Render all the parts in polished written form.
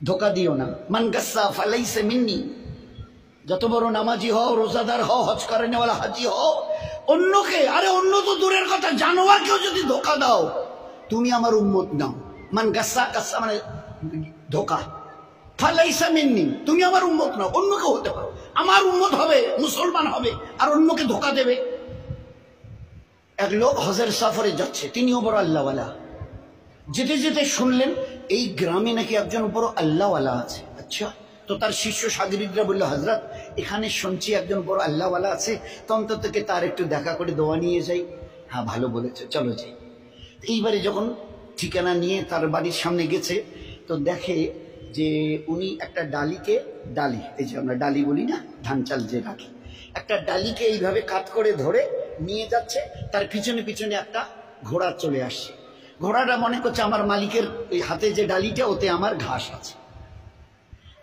ধোকা দিও না। মান গাসসা ফালাইসা মিন্নি, যত বড় নামাজি হও, রোজাদার হও, হজ করে নেওয়ালা হাজি হও, অন্যকে, আরে অন্য তো দূরের কথা, জানোয়ারকেও যদি ধোকা দাও তুমি আমার উম্মত নাও। মান গাসসা, গাসসা মানে ধোকা, ফালাইসা মিন্নি তুমি আমার উম্মত নাও। অন্যকে হতে পারো, আমার উম্মত হবে, মুসলমান হবে, আর অন্যকে ধোকা দেবে। এক লোক হজের সফরে যাচ্ছে, তিনিও বড় আল্লাহওয়ালা। যেতে যেতে শুনলেন এই গ্রামে নাকি একজন বড় আল্লাহওয়ালা আছে। আচ্ছা, তো তার শিষ্য সাগরিদরা বলল, হযরত এখানে শুনছি একজন বড় আল্লাহওয়ালা আছে, তো অন্তত তার একটু দেখা করে দোয়া নিয়ে যাই। হ্যাঁ ভালো বলেছে, চলো যাই। এইবারে যখন ঠিকানা নিয়ে তার বাড়ির সামনে গেছে, তো দেখে যে উনি একটা ডালিকে, ডালি এই যে আমরা ডালি বলি না, ধান চাল যে রাখি, একটা ডালিকে এইভাবে কাত করে ধরে নিয়ে যাচ্ছে। তার পিছনে পিছনে একটা ঘোড়া চলে আসছে। ঘোড়াটা মনে করছে আমার মালিকের এই হাতে যে ডালিটা, ওতে আমার ঘাস আছে।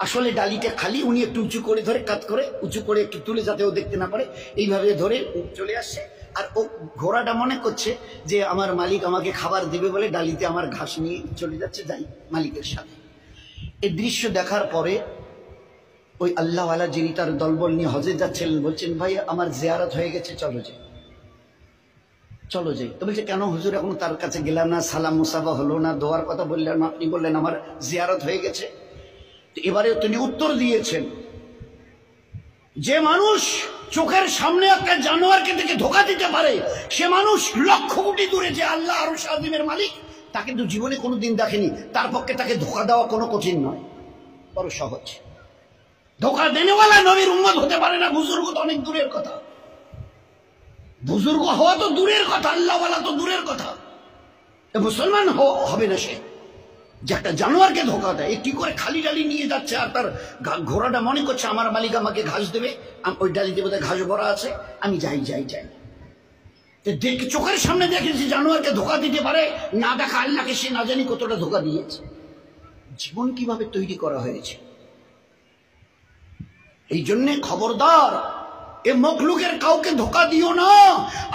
আসলে ডালিটা খালি, উনি একটু উঁচু করে ধরে, কাত করে উঁচু করে একটু তুলে যাতে ও দেখতে না পারে, এইভাবে ধরে চলে আসছে। আর ও ঘোড়াটা মনে করছে যে আমার মালিক আমাকে খাবার দেবে বলে ডালিতে আমার ঘাস নিয়ে চলে যাচ্ছে, যাই মালিকের সাথে। এই দৃশ্য দেখার পরে ওই আল্লাহওয়ালা যিনি তার দলবল নিয়ে হজে যাচ্ছিলেন বলছেন, ভাই আমার জিয়ারত হয়ে গেছে, চলো যাই, চলো যাই। তো বলছে, কেন হুজুর এখন তার কাছে গেলাম না, সালাম মুসাফা হলো না, দোয়ার কথা বললেন না, আপনি বললেন আমার জিয়ারত হয়ে গেছে। এবারে তিনি উত্তর দিয়েছেন, যে মানুষ চোখের সামনে একটা জানোয়ারকে দেখে ধোকা দিতে পারে, সে মানুষ লক্ষ কোটি দূরে যে আল্লাহ আরশ আযীমের মালিক, তাকে তো জীবনে কোনোদিন দেখেনি। তার পক্ষে তাকে ধোকা দেওয়া কোনো কঠিন নয়, বড় সহজ। ধোকা দেনেওয়ালা নবীর উম্মত হতে পারে না, বুজুর্গ তো অনেক দূরের কথা, বুজুর্গ হওয়া তো দূরের কথা, আল্লাহওয়ালা তো দূরের কথা। মুসলমান হবে না সে, যে একটা জানোয়ারকে ধোকা দেয়। কি করে খালি ডালি নিয়ে যাচ্ছে, আর তার ঘোড়াটা মনে করছে আমার মালিক আমাকে ঘাস দেবে, ওই ডালি দেবে, ঘাস ভরা আছে, আমি যাই যাই যাই। দেখে চোখের সামনে দেখেছি জানোয়ারকে ধোকা দিতে পারে, না দেখা আল্লাহকে সে না জানি কতটা ধোকা দিয়েছে। জীবন কিভাবে তৈরি করা হয়েছে। এই জন্যে খবরদার, এ মখলুকের কাউকে ধোকা দিও না।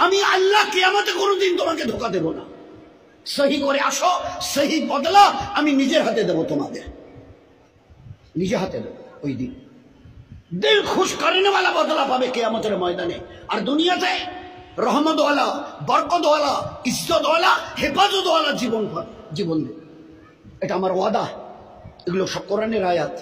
আমি আল্লাহ কিয়ামতে কোনোদিন তোমাকে ধোকা দেব না। সহি করে আসো, সহি বদলা আমি নিজের হাতে দেবো তোমাদের, নিজে হাতে দেবো। ওই দিন দিল খুশ করেনেওয়ালা বদলা পাবে কিয়ামতের ময়দানে। আর দুনিয়াতে রহমতওয়ালা, বরকতওয়ালা, ইজ্জতওয়ালা, হেফাজতওয়ালা জীবন দেবে। এটা আমার ওয়াদা। এগুলো সব কোরআনের আয়াত।